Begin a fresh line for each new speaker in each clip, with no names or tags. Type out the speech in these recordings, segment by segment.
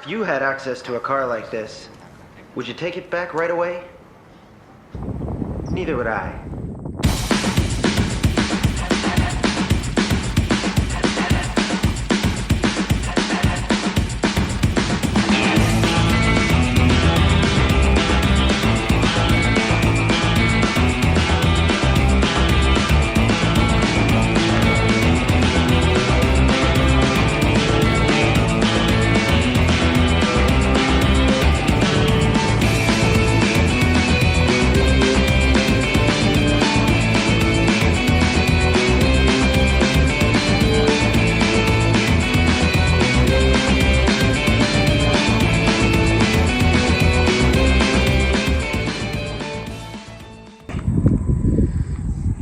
If you had access to a car like this, would you take it back right away? Neither would I.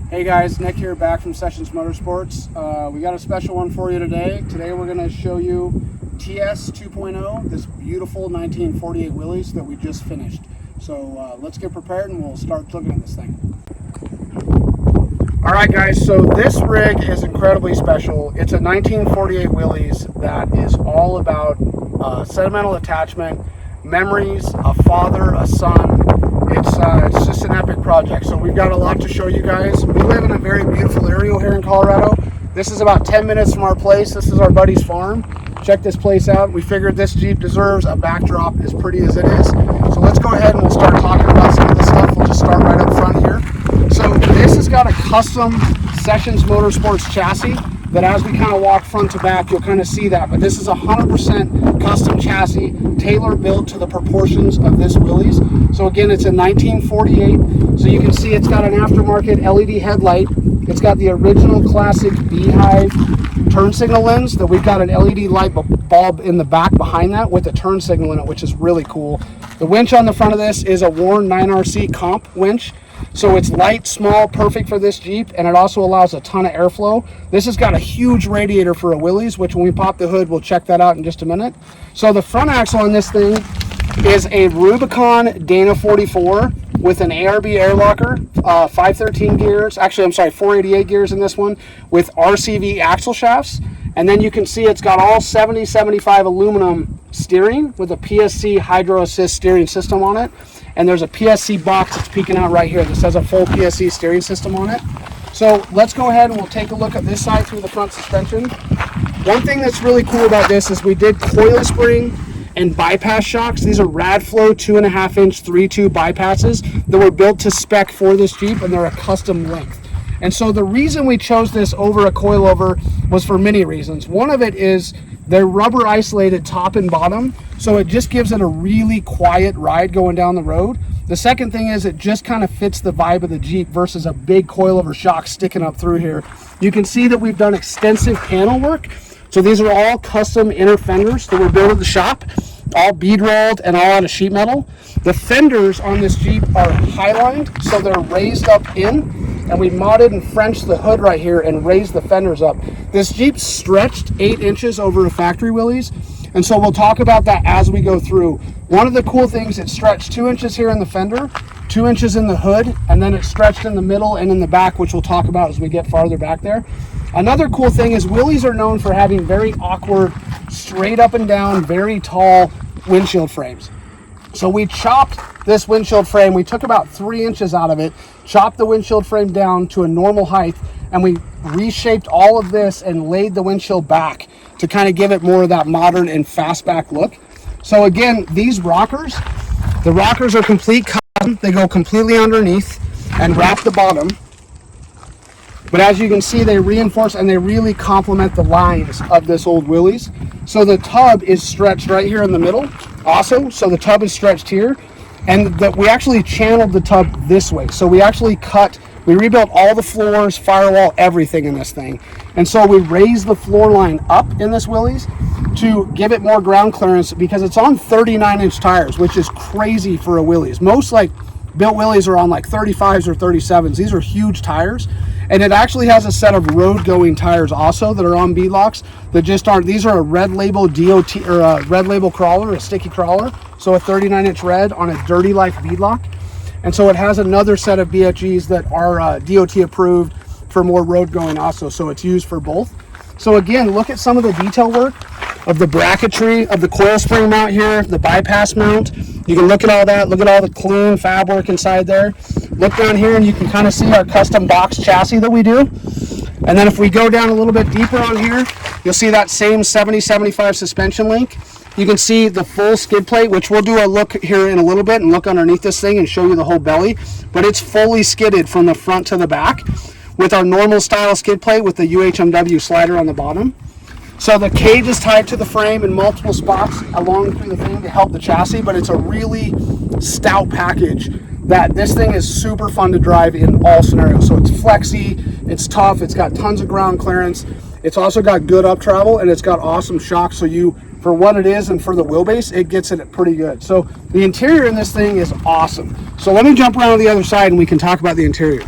Hey guys, Nick here, back from Sessions Motorsports. We got a special one for you today. Today we're going to show you TS 2.0, this beautiful 1948 Willys that we just finished. So let's get prepared and we'll start looking at this thing. Alright guys, so this rig is incredibly special. It's a 1948 Willys that is all about sentimental attachment, memories, a father, a son. It's just an epic project. So we've got a lot to show you guys. We live in a very beautiful area here in Colorado. This is about 10 minutes from our place. This is our buddy's farm. Check this place out. We figured this Jeep deserves a backdrop as pretty as it is. So let's go ahead and we'll start talking about some of the stuff. We'll just start right up front here. So this has got a custom Sessions Motorsports chassis that as we kind of walk front to back, you'll kind of see that. But this is a 100% custom chassis, tailor-built to the proportions of this Willys. So again, it's a 1948. So you can see it's got an aftermarket LED headlight. It's got the original classic Beehive turn signal lens that we've got an LED light bulb in the back behind that with a turn signal in it, which is really cool. The winch on the front of this is a Warn 9RC comp winch. So it's light, small, perfect for this Jeep, and it also allows a ton of airflow. This has got a huge radiator for a Willys, which when we pop the hood, we'll check that out in just a minute. So the front axle on this thing is a Rubicon Dana 44 with an ARB air locker, 513 gears, actually I'm sorry, 488 gears in this one, with RCV axle shafts. And then you can see it's got all 70/75 aluminum steering with a PSC hydro assist steering system on it. And there's a PSC box that's peeking out right here. This has a full PSC steering system on it. So let's go ahead and we'll take a look at this side through the front suspension. One thing that's really cool about this is we did coil spring and bypass shocks. These are Radflow 2.5-inch 3.2 bypasses that were built to spec for this Jeep, and they're a custom length. And so the reason we chose this over a coilover was for many reasons. One of it is they're rubber isolated top and bottom, so it just gives it a really quiet ride going down the road. The second thing is it just kind of fits the vibe of the Jeep versus a big coilover shock sticking up through here. You can see that we've done extensive panel work. So these are all custom inner fenders that were built at the shop, all bead rolled and all out of sheet metal. The fenders on this Jeep are highlined, so they're raised up in. And we modded and Frenched the hood right here and raised the fenders up. This Jeep stretched 8 inches over a factory Willys, and so we'll talk about that as we go through. One of the cool things, it stretched 2 inches here in the fender, 2 inches in the hood, and then it stretched in the middle and in the back, which we'll talk about as we get farther back there. Another cool thing is Willys are known for having very awkward, straight up and down, very tall windshield frames. So we chopped this windshield frame. We took about 3 inches out of it, chopped the windshield frame down to a normal height, and we reshaped all of this and laid the windshield back to kind of give it more of that modern and fastback look. So again, these rockers, the rockers are complete custom. They go completely underneath and wrap the bottom. But as you can see, they reinforce and they really complement the lines of this old Willys. So the tub is stretched right here in the middle also. So the tub is stretched here. And we actually channeled the tub this way. So we actually we rebuilt all the floors, firewall, everything in this thing. And so we raised the floor line up in this Willys to give it more ground clearance because it's on 39-inch tires, which is crazy for a Willys. Most built Willys are on 35s or 37s. These are huge tires. And it actually has a set of road going tires also that are on beadlocks that just aren't. These are a red label DOT or a red label crawler, a sticky crawler. So a 39-inch red on a dirty life beadlock. And so it has another set of BFGs that are DOT approved for more road going also. So it's used for both. So again, look at some of the detail work. of the bracketry of the coil spring mount here, the bypass mount. You can look at all that, look at all the clean fab work inside there. Look down here and you can kind of see our custom box chassis that we do. And then if we go down a little bit deeper on here, you'll see that same 70-75 suspension link. You can see the full skid plate, which we'll do a look here in a little bit and look underneath this thing and show you the whole belly. But it's fully skidded from the front to the back with our normal style skid plate with the UHMW slider on the bottom. So the cage is tied to the frame in multiple spots along through the thing to help the chassis, but it's a really stout package that this thing is super fun to drive in all scenarios. So it's flexy, it's tough, it's got tons of ground clearance. It's also got good up travel and it's got awesome shocks. So you, for what it is and for the wheelbase, it gets it pretty good. So the interior in this thing is awesome. So let me jump around to the other side and we can talk about the interior.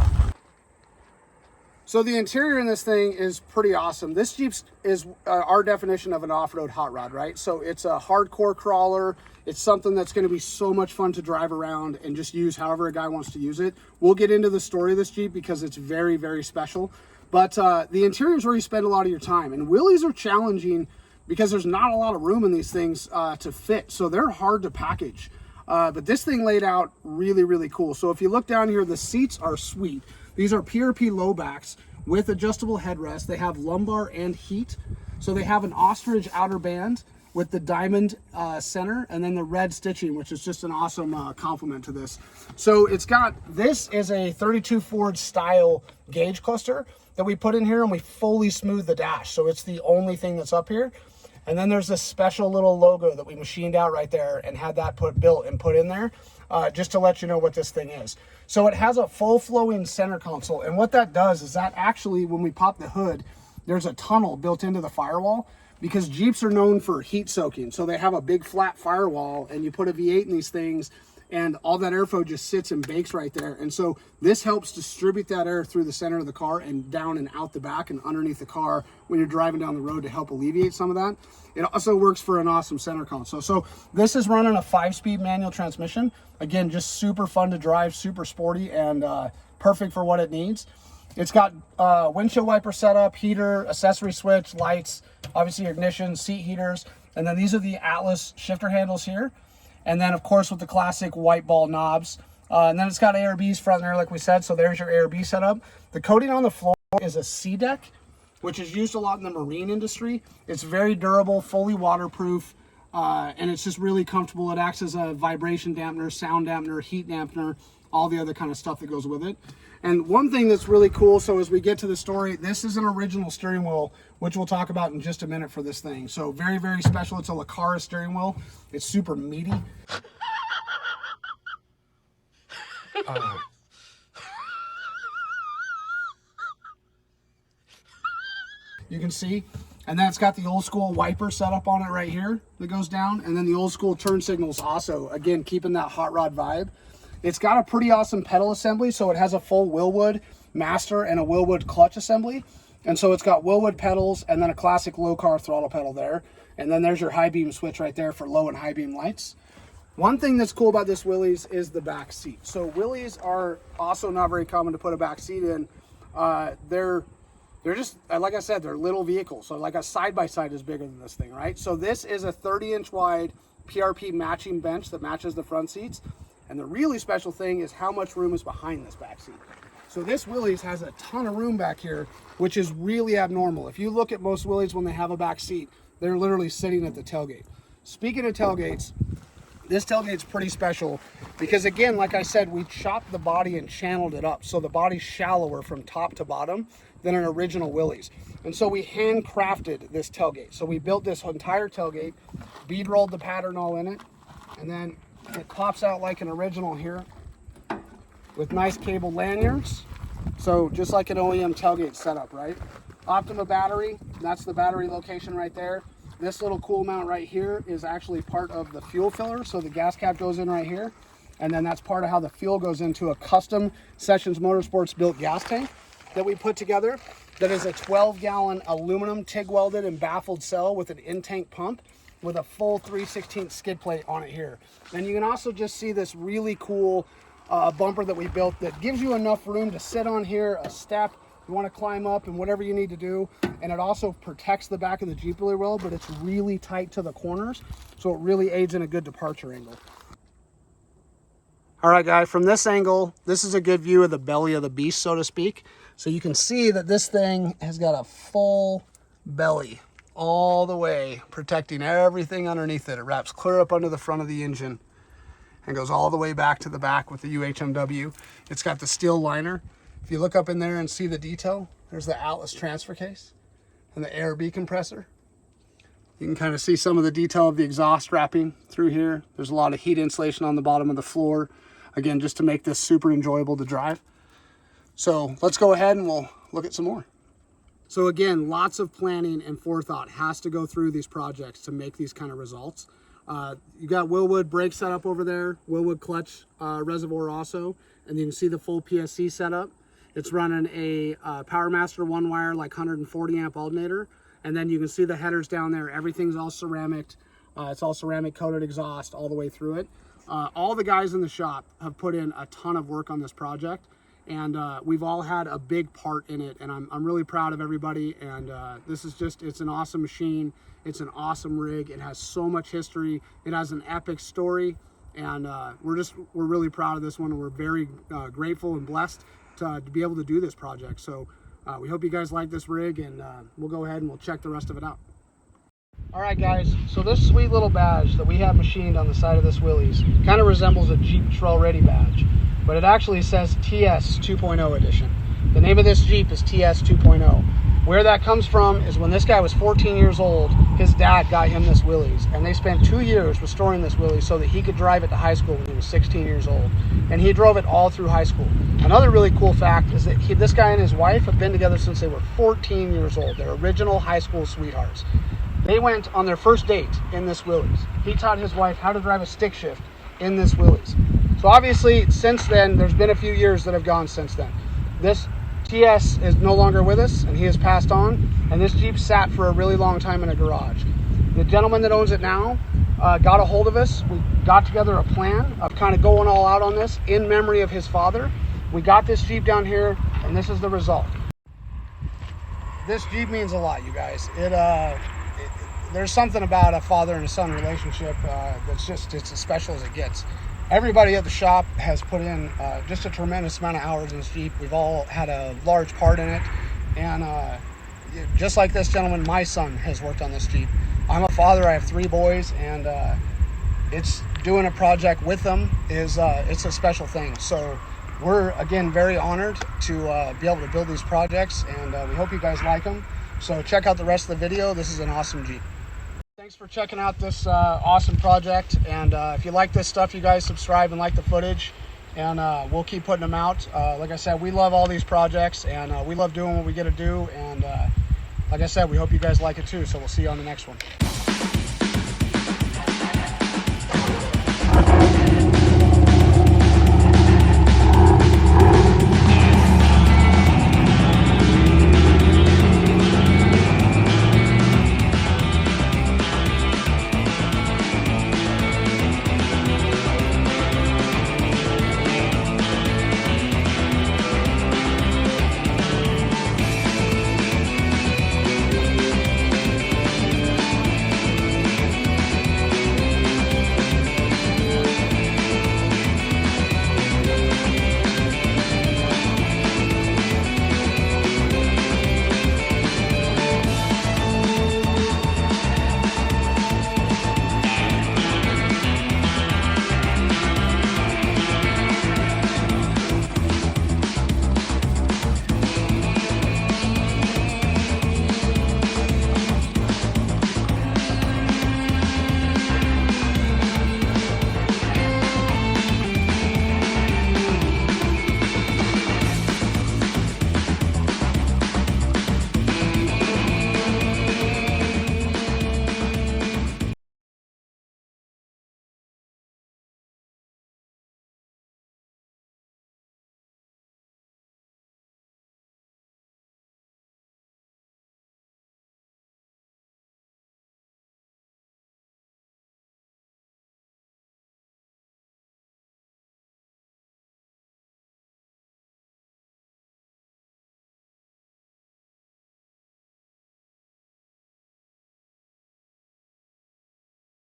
So the interior in this thing is pretty awesome. This Jeep is our definition of an off-road hot rod, right? So it's a hardcore crawler. It's something that's going to be so much fun to drive around and just use however a guy wants to use it. We'll get into the story of this Jeep because it's very, very special. But the interior is where you spend a lot of your time. And Willys are challenging because there's not a lot of room in these things to fit. So they're hard to package. But this thing laid out really, really cool. So if you look down here, the seats are sweet. These are PRP low backs with adjustable headrest. They have lumbar and heat. So they have an ostrich outer band with the diamond center and then the red stitching, which is just an awesome complement to this. So it's got, this is a 32 Ford style gauge cluster that we put in here and we fully smooth the dash. So it's the only thing that's up here. And then there's this special little logo that we machined out right there and had that built and put in there just to let you know what this thing is. So it has a full flowing center console. And what that does is that actually, when we pop the hood, there's a tunnel built into the firewall because Jeeps are known for heat soaking. So they have a big flat firewall and you put a V8 in these things and all that airflow just sits and bakes right there. And so this helps distribute that air through the center of the car and down and out the back and underneath the car when you're driving down the road to help alleviate some of that. It also works for an awesome center console. So this is running a 5-speed manual transmission. Again, just super fun to drive, super sporty, and perfect for what it needs. It's got windshield wiper setup, heater, accessory switch, lights, obviously your ignition, seat heaters, and then these are the Atlas shifter handles here. And then, of course, with the classic white ball knobs. And then it's got ARBs front and rear, like we said. So there's your ARB setup. The coating on the floor is a C-deck, which is used a lot in the marine industry. It's very durable, fully waterproof, and it's just really comfortable. It acts as a vibration dampener, sound dampener, heat dampener, all the other kind of stuff that goes with it. And one thing that's really cool, so as we get to the story, this is an original steering wheel, which we'll talk about in just a minute for this thing. So very, very special. It's a Lacara steering wheel. It's super meaty. You can see, and then it's got the old school wiper setup on it right here that goes down, and then the old school turn signals also, again, keeping that hot rod vibe. It's got a pretty awesome pedal assembly, so it has a full Willwood master and a Willwood clutch assembly. And so it's got Willwood pedals and then a classic low car throttle pedal there. And then there's your high beam switch right there for low and high beam lights. One thing that's cool about this Willys is the back seat. So Willys are also not very common to put a back seat in. They're just, like I said, they're little vehicles. So like a side-by-side is bigger than this thing, right? So this is a 30-inch wide PRP matching bench that matches the front seats. And the really special thing is how much room is behind this back seat. So this Willys has a ton of room back here, which is really abnormal. If you look at most Willys when they have a back seat, they're literally sitting at the tailgate. Speaking of tailgates, this tailgate's pretty special because, again, like I said, we chopped the body and channeled it up. So the body's shallower from top to bottom than an original Willys. And so we handcrafted this tailgate. So we built this entire tailgate, bead rolled the pattern all in it, and then it pops out like an original here with nice cable lanyards. So just like an OEM tailgate setup, right? Optima battery, that's the battery location right there. This little cool mount right here is actually part of the fuel filler. So the gas cap goes in right here. And then that's part of how the fuel goes into a custom Sessions Motorsports built gas tank that we put together. That is a 12-gallon aluminum TIG welded and baffled cell with an in-tank pump with a full 3/16 skid plate on it here. And you can also just see this really cool bumper that we built that gives you enough room to sit on here, a step, You want to climb up and whatever you need to do. And it also protects the back of the Jeep really well, but it's really tight to the corners, so it really aids in a good departure angle. All right, guys, from this angle, this is a good view of the belly of the beast, so to speak. So you can see that this thing has got a full belly all the way, protecting everything underneath it. It wraps clear up under the front of the engine and goes all the way back to the back with the UHMW. It's got the steel liner. If you look up in there and see the detail, there's the Atlas transfer case and the ARB compressor. You can kind of see some of the detail of the exhaust wrapping through here. There's a lot of heat insulation on the bottom of the floor. Again, just to make this super enjoyable to drive. So let's go ahead and we'll look at some more. So again, lots of planning and forethought has to go through these projects to make these kind of results. You got Wilwood brake setup over there, Wilwood clutch reservoir also, and you can see the full PSC setup. It's running a PowerMaster one wire, like 140 amp alternator. And then you can see the headers down there. Everything's all ceramic. It's all ceramic coated exhaust all the way through it. All the guys in the shop have put in a ton of work on this project, and we've all had a big part in it, and I'm really proud of everybody. And this is just, it's an awesome machine. It's an awesome rig. It has so much history. It has an epic story, and we're really proud of this one, and we're very grateful and blessed to be able to do this project. So we hope you guys like this rig, and we'll go ahead and we'll check the rest of it out. All right, guys, so this sweet little badge that we have machined on the side of this Willys kind of resembles a Jeep Trail Ready badge, but it actually says TS 2.0 edition. The name of this Jeep is TS 2.0. Where that comes from is when this guy was 14 years old, his dad got him this Willys, and they spent 2 years restoring this Willys so that he could drive it to high school when he was 16 years old. And he drove it all through high school. Another really cool fact is that this guy and his wife have been together since they were 14 years old. They're original high school sweethearts. They went on their first date in this Willys. He taught his wife how to drive a stick shift in this Willys. So obviously, since then, there's been a few years that have gone since then. This TS is no longer with us, and he has passed on, and this Jeep sat for a really long time in a garage. The gentleman that owns it now got a hold of us. We got together a plan of kind of going all out on this in memory of his father. We got this Jeep down here, and this is the result. This Jeep means a lot, you guys. There's something about a father and a son relationship it's as special as it gets. Everybody at the shop has put in just a tremendous amount of hours in this Jeep. We've all had a large part in it. And just like this gentleman, my son has worked on this Jeep. I'm a father, I have 3 boys, and it's doing a project with them it's a special thing. So we're, again, very honored to be able to build these projects, and we hope you guys like them. So check out the rest of the video. This is an awesome Jeep. Thanks for checking out this awesome project, and if you like this stuff, you guys subscribe and like the footage, and we'll keep putting them out. Like I said, we love all these projects, and we love doing what we get to do, and like I said, we hope you guys like it too, so we'll see you on the next one.